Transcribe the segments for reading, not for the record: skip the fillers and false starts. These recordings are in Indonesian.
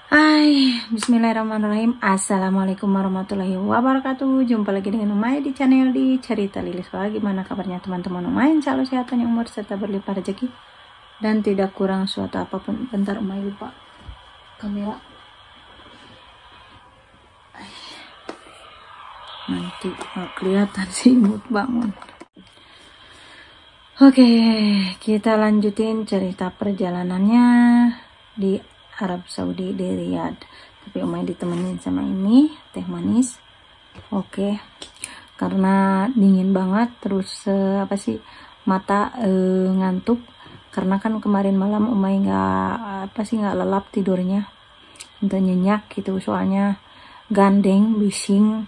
Hai, bismillahirrahmanirrahim. Assalamualaikum warahmatullahi wabarakatuh. Jumpa lagi dengan Umay di channel di Cerita Lilis. Gimana kabarnya teman-teman Umay? Selalu sehat, panjang umur, serta berlimpah rezeki dan tidak kurang suatu apapun. Bentar Umay lupa kamera. Nanti nggak kelihatan sih imut bangun. Oke, kita lanjutin cerita perjalanannya di Arab Saudi, di Riyadh. Tapi Umay ditemenin sama ini teh manis. Oke, karena dingin banget, terus mata ngantuk karena kan kemarin malam Umay nggak lelap tidurnya, udah nyenyak gitu, soalnya gandeng bising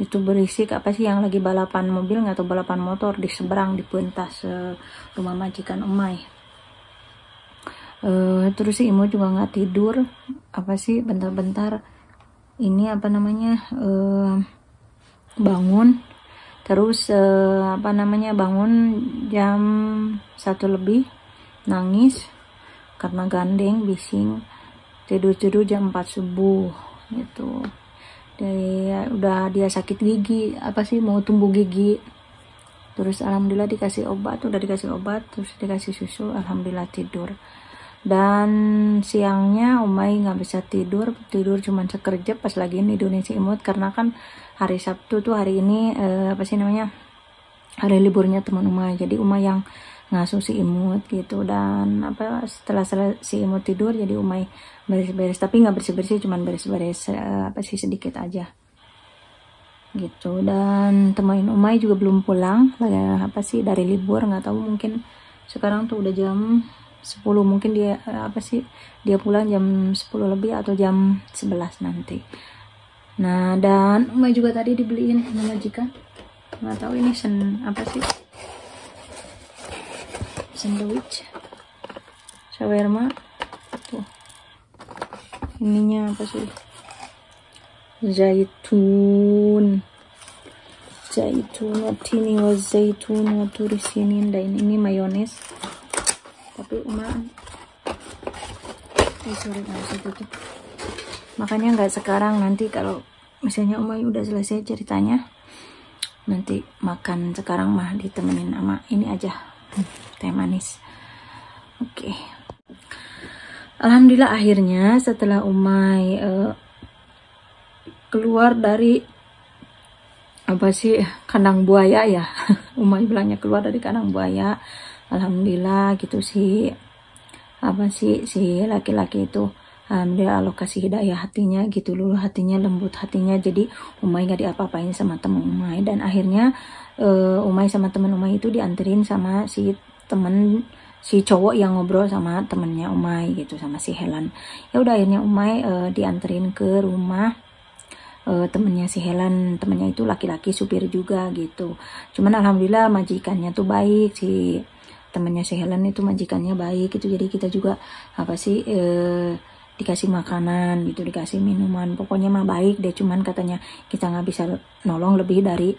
itu berisik yang lagi balapan mobil atau balapan motor di seberang, di pentas rumah majikan Umay. Terus si Imo juga nggak tidur, bentar-bentar ini bangun, terus bangun jam 1 lebih, nangis karena gandeng bising, tidur jam 4 subuh gitu. Udah dia sakit gigi, mau tumbuh gigi, terus alhamdulillah dikasih obat, terus dikasih susu, alhamdulillah tidur. Dan siangnya Umay nggak bisa tidur cuma sekerjep pas lagi tidurnya si Imut, karena kan hari Sabtu tuh hari ini hari liburnya teman Umay, jadi Umay yang ngasuh si Imut gitu. Dan setelah si Imut tidur jadi Umay beres-beres, tapi nggak bersih-bersih, cuman beres-beres sedikit aja gitu. Dan teman Umay juga belum pulang dari libur, nggak tahu, mungkin sekarang tuh udah jam 10, mungkin dia pulang jam 10 lebih atau jam 11 nanti. Nah, dan Umay juga tadi dibeliin sama majikan, nggak tahu ini sandwich shawarma tuh, ininya zaitun watini wa zaitun wa turi sinin, dan ini mayones. Tapi makanya nggak sekarang, nanti kalau misalnya Umay udah selesai ceritanya, nanti makan. Sekarang mah ditemenin sama ini aja, teh manis. Oke. Alhamdulillah akhirnya setelah Umay keluar dari kandang buaya ya Umay bilangnya keluar dari kandang buaya, alhamdulillah gitu si laki-laki itu, alhamdulillah Allah kasih hidayah hatinya gitu, luluh hatinya, lembut hatinya, jadi Umay nggak diapa-apain sama teman Umay. Dan akhirnya Umay sama teman Umay itu dianterin sama si cowok yang ngobrol sama temennya Umay gitu, sama si Helen. Ya udah akhirnya Umay dianterin ke rumah temennya si Helen. Temennya itu laki-laki, supir juga gitu. Cuman alhamdulillah majikannya tuh baik, si temennya si Helen itu majikannya baik gitu. Jadi kita juga dikasih makanan gitu, dikasih minuman, pokoknya mah baik deh. Cuman katanya kita nggak bisa nolong lebih dari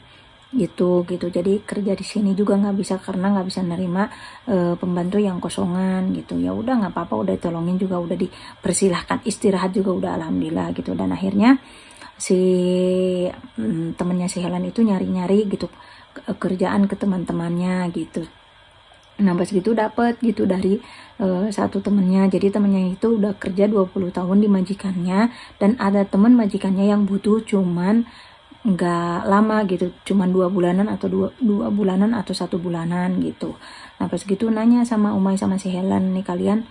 gitu. Jadi kerja di sini juga nggak bisa, karena nggak bisa nerima pembantu yang kosongan gitu. Ya udah nggak apa-apa, udah tolongin juga, udah dipersilahkan istirahat juga, udah alhamdulillah gitu. Dan akhirnya si temennya si Helen itu nyari-nyari gitu kerjaan ke teman-temannya gitu. Nah pas gitu dapet gitu dari satu temennya. Jadi temennya itu udah kerja 20 tahun di majikannya, dan ada temen majikannya yang butuh cuman nggak lama gitu, cuman 2 bulanan atau 2 bulanan atau 1 bulanan gitu. Nah pas gitu nanya sama Umay sama si Helen, nih kalian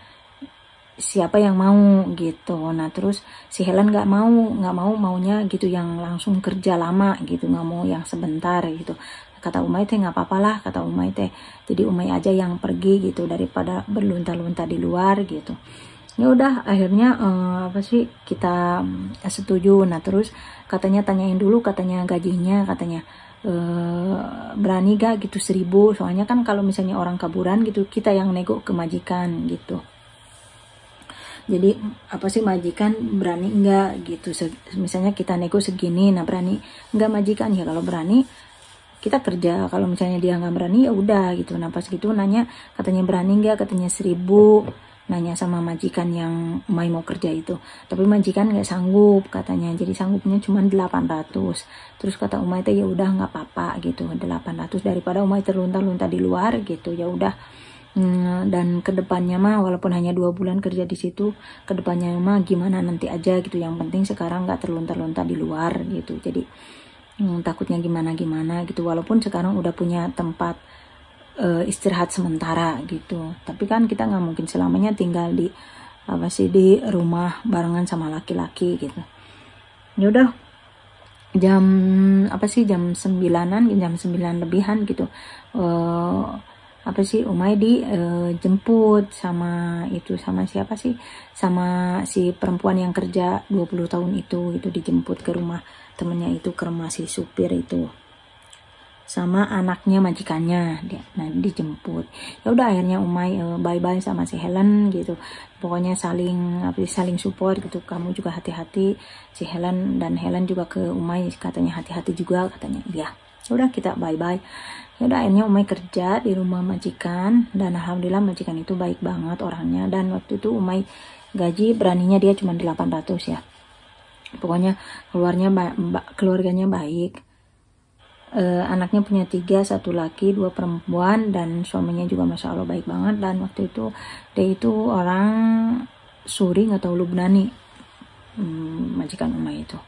siapa yang mau gitu. Nah terus si Helen nggak maunya gitu yang langsung kerja lama gitu, nggak mau yang sebentar gitu. Kata Umay teh nggak apa-apa lah, kata Umay teh, jadi Umay aja yang pergi gitu daripada berlunta-lunta di luar gitu. Ya udah akhirnya kita setuju. Nah terus katanya tanyain dulu katanya gajinya, katanya berani gak gitu 1.000, soalnya kan kalau misalnya orang kaburan gitu kita yang nego ke majikan gitu. Jadi majikan berani enggak gitu, misalnya kita nego segini, nah berani enggak majikan? Ya kalau berani kita kerja, kalau misalnya dia nggak berani ya udah gitu. Nah pas gitu nanya katanya berani enggak, katanya 1.000 nanya sama majikan yang Umay mau kerja itu, tapi majikan nggak sanggup katanya, jadi sanggupnya cuma 800. Terus kata Umay teh ya udah nggak apa-apa gitu, 800 daripada Umay terlunta-lunta di luar gitu, ya udah. Dan kedepannya mah walaupun hanya 2 bulan kerja di situ, kedepannya mah gimana nanti aja gitu, yang penting sekarang nggak terlunta-lunta di luar gitu. Jadi takutnya gimana gitu, walaupun sekarang udah punya tempat istirahat sementara gitu, tapi kan kita nggak mungkin selamanya tinggal di di rumah barengan sama laki-laki gitu. Ya udah, jam jam 9-an, jam 9 lebihan gitu, Umay dijemput sama siapa sih, sama si perempuan yang kerja 20 tahun itu dijemput ke rumah temennya itu, ke rumah si supir itu sama anaknya majikannya dijemput. Ya udah akhirnya Umay bye bye sama si Helen gitu, pokoknya saling support gitu, kamu juga hati-hati, si Helen, dan Helen juga ke Umay katanya hati-hati juga katanya. Ya udah kita bye bye. Ya udah akhirnya Umay kerja di rumah majikan, dan alhamdulillah majikan itu baik banget orangnya, dan waktu itu Umay gaji beraninya dia cuma 800 ya, pokoknya keluarganya baik. Anaknya punya 3, 1 laki 2 perempuan, dan suaminya juga masya Allah baik banget. Dan waktu itu dia itu orang Suri atau Lubnani, majikan Umay itu.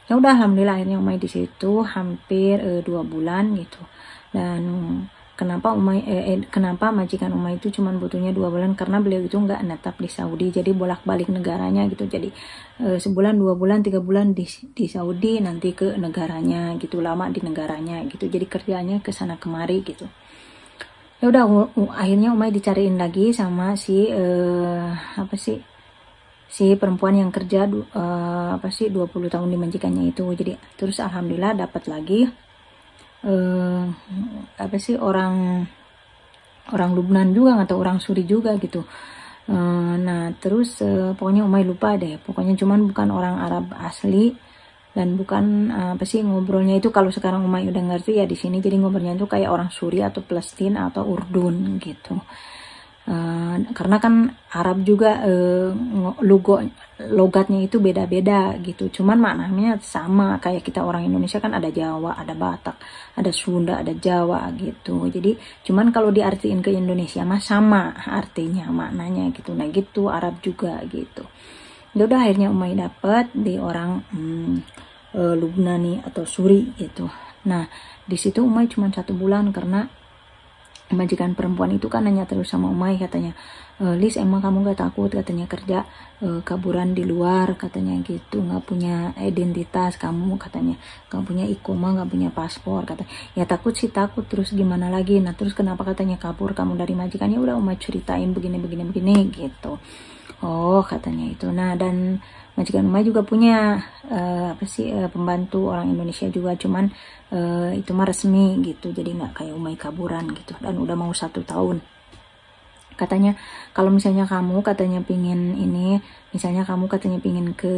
Ya udah alhamdulillah akhirnya Umay di situ hampir 2 bulan gitu. Dan kenapa majikan Umay itu cuma butuhnya 2 bulan, karena beliau itu nggak netap di Saudi, jadi bolak-balik negaranya gitu. Jadi sebulan, 2 bulan, 3 bulan di Saudi, nanti ke negaranya gitu, lama di negaranya gitu, jadi kerjanya ke sana kemari gitu. Ya udah akhirnya Umay dicariin lagi sama si perempuan yang kerja 20 tahun di majikannya itu. Jadi terus alhamdulillah dapat lagi orang Lubnan juga atau orang Suri juga gitu. Nah terus pokoknya Umay lupa deh, pokoknya cuman bukan orang Arab asli, dan bukan ngobrolnya itu, kalau sekarang Umay udah ngerti ya di sini, jadi ngobrolnya itu kayak orang Suri atau Palestina atau Urdun gitu. Karena kan Arab juga logatnya itu beda-beda gitu, cuman maknanya sama kayak kita orang Indonesia kan, ada Jawa, ada Batak, ada Sunda, ada Jawa gitu. Jadi cuman kalau diartiin ke Indonesia mah sama artinya, maknanya gitu. Nah gitu Arab juga gitu. Ya udah akhirnya Umay dapet di orang Lubnani atau Suri gitu. Nah di situ Umay cuma 1 bulan, karena majikan perempuan itu kan nanya terus sama Umay katanya, Lis emang kamu gak takut katanya kerja kaburan di luar katanya gitu, nggak punya identitas kamu katanya, nggak punya iqomah, nggak punya paspor katanya. Ya takut sih takut, terus gimana lagi. Nah terus kenapa katanya kabur kamu dari majikannya? Udah Umay ceritain begini gitu. Oh katanya itu. Nah dan majikan Umay juga punya pembantu orang Indonesia juga, cuman itu mah resmi gitu, jadi nggak kayak Umay kaburan gitu. Dan udah mau 1 tahun katanya. Kalau misalnya kamu katanya pingin ke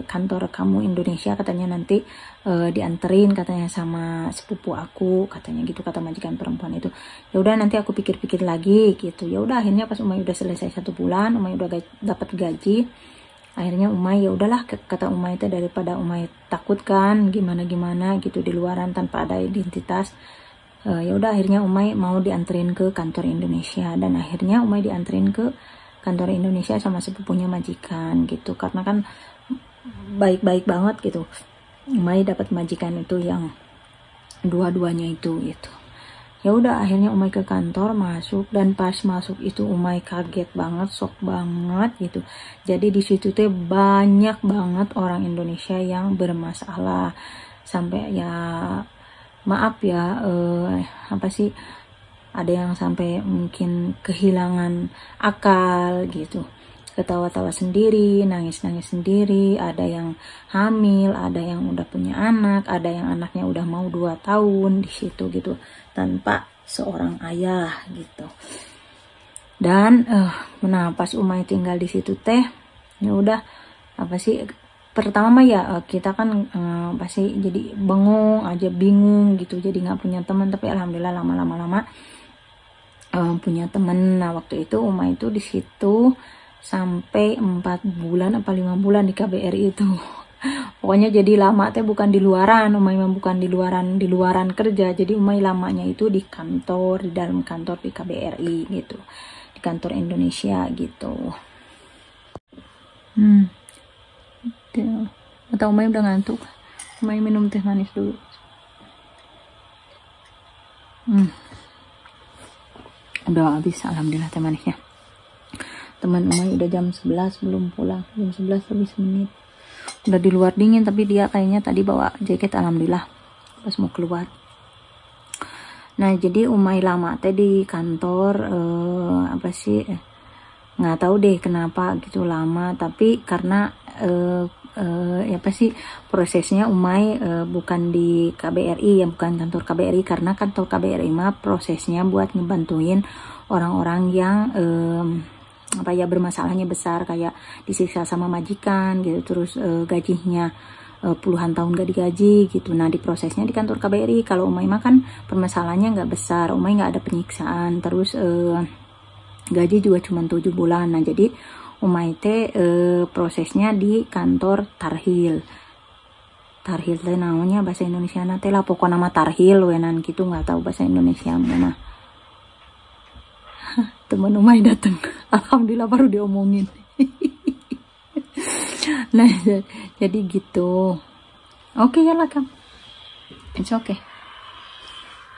kantor kamu Indonesia katanya, nanti dianterin katanya sama sepupu aku katanya gitu, kata majikan perempuan itu. Ya udah nanti aku pikir-pikir lagi gitu. Ya udah akhirnya pas Umay udah selesai 1 bulan, Umay udah dapat gaji, akhirnya Umay ya udahlah, kata Umay itu daripada Umay takut kan gimana gitu di luaran tanpa ada identitas. Ya udah akhirnya Umay mau dianterin ke kantor Indonesia, dan akhirnya Umay dianterin ke kantor Indonesia sama sepupunya majikan gitu, karena kan baik-baik banget gitu. Umay dapat majikan itu yang dua-duanya itu gitu. Ya udah akhirnya Umay ke kantor, masuk, dan pas masuk itu Umay kaget banget, shock banget gitu. Jadi di situ tuh banyak banget orang Indonesia yang bermasalah, sampai ya maaf ya ada yang sampai mungkin kehilangan akal gitu, ketawa-tawa sendiri, nangis-nangis sendiri, ada yang hamil, ada yang udah punya anak, ada yang anaknya udah mau 2 tahun di situ gitu, tanpa seorang ayah gitu. Dan pas Umay tinggal di situ teh, ya udah pertama mah ya kita kan pasti jadi bingung gitu, jadi nggak punya teman. Tapi alhamdulillah lama punya temen. Nah waktu itu Umay itu di situ sampai 4 bulan apa 5 bulan di KBRI itu. Pokoknya jadi lama teh bukan di luaran, Umay mah bukan di luaran kerja. Jadi Umay lamanya itu di kantor, di dalam kantor di KBRI gitu. Di kantor Indonesia gitu. Atau Umay udah ngantuk. Umay minum teh manis dulu. Udah habis, alhamdulillah teh manisnya. Teman Umay udah jam 11 belum pulang, jam 11 lebih semenit. Udah di luar dingin, tapi dia kayaknya tadi bawa jaket, alhamdulillah pas mau keluar. Nah jadi Umay lama teh di kantor, apa sih, nggak tahu deh kenapa gitu lama, tapi karena apa sih prosesnya Umay bukan di KBRI ya, bukan kantor KBRI, karena kantor KBRI mah prosesnya buat ngebantuin orang-orang yang apa ya bermasalahnya besar, kayak disiksa sama majikan gitu, terus gajinya puluhan tahun gak digaji gitu. Nah diprosesnya di kantor KBRI. Kalau Umay mah kan permasalahannya nggak besar, Umay nggak ada penyiksaan, terus gaji juga cuma 7 bulan. Nah jadi Umay teh prosesnya di kantor Tarhil. Tarhil teh namanya bahasa Indonesia teh lah pokoknya nama Tarhil wenan gitu, nggak tahu bahasa Indonesia mana. Temen Umay dateng, alhamdulillah baru diomongin. Nah jadi gitu. Oke ya lah Kang, it's okay.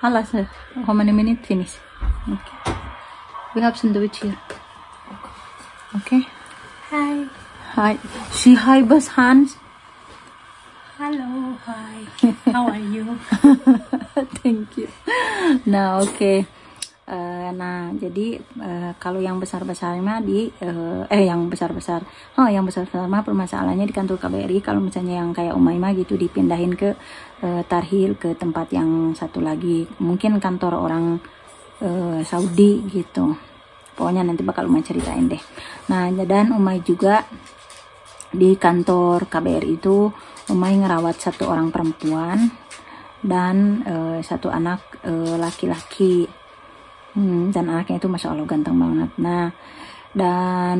Halas, how many minutes finish? Okay. We have sandwich here. Okay. Hi. Hi. Say hi, Bas Hans. Hello. Hi. How are you? Thank you. Nah, oke. Okay. Nah, jadi kalau yang besar-besar mah yang besar-besar mah permasalahannya di kantor KBRI. Kalau misalnya yang kayak Umay mah gitu dipindahin ke Tarhil, ke tempat yang satu lagi, mungkin kantor orang Saudi gitu. Pokoknya nanti bakal Umay ceritain deh. Nah dan Umay juga di kantor KBRI itu Umay ngerawat 1 orang perempuan dan 1 anak laki-laki. Dan anaknya itu masya Allah ganteng banget. Nah dan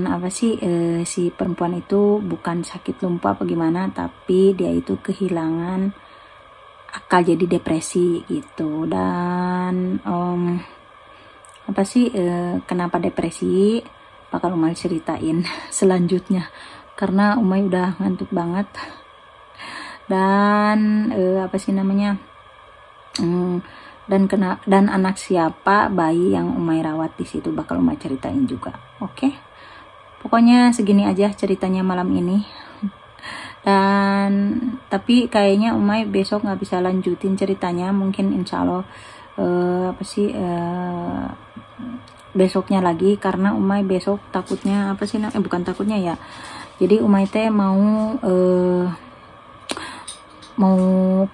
apa sih si perempuan itu bukan sakit lumpuh apa gimana, tapi dia itu kehilangan akal, jadi depresi gitu. Dan apa sih kenapa depresi bakal Umay ceritain selanjutnya, karena Umay udah ngantuk banget. Dan apa sih namanya, dan anak siapa bayi yang Umay rawat di situ bakal Umay ceritain juga. Oke. Pokoknya segini aja ceritanya malam ini. Dan tapi kayaknya Umay besok nggak bisa lanjutin ceritanya, mungkin insya Allah besoknya lagi, karena Umay besok takutnya apa sih bukan takutnya ya, jadi Umay teh mau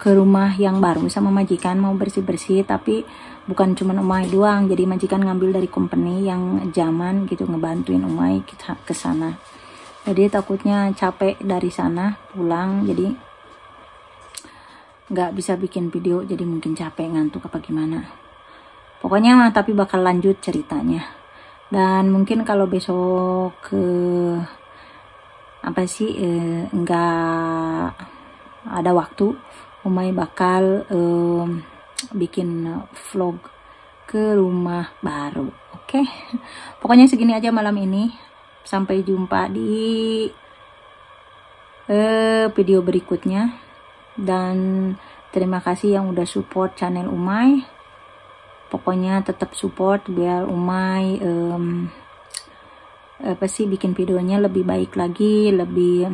ke rumah yang baru sama majikan, mau bersih-bersih, tapi bukan cuman Umay doang, jadi majikan ngambil dari company yang zaman gitu ngebantuin Umay ke sana. Jadi takutnya capek dari sana pulang, jadi nggak bisa bikin video, jadi mungkin capek ngantuk apa gimana. Pokoknya mah tapi bakal lanjut ceritanya. Dan mungkin kalau besok apa sih nggak ada waktu, Umay bakal bikin vlog ke rumah baru. Oke. Pokoknya segini aja malam ini. Sampai jumpa di video berikutnya. Dan terima kasih yang udah support channel Umay. Pokoknya tetap support biar Umay apa sih bikin videonya lebih baik lagi, lebih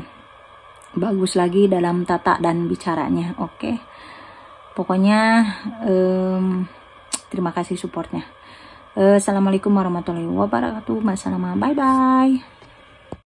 bagus lagi dalam tata dan bicaranya. Oke. Pokoknya terima kasih supportnya. Assalamualaikum warahmatullahi wabarakatuh. Bye bye.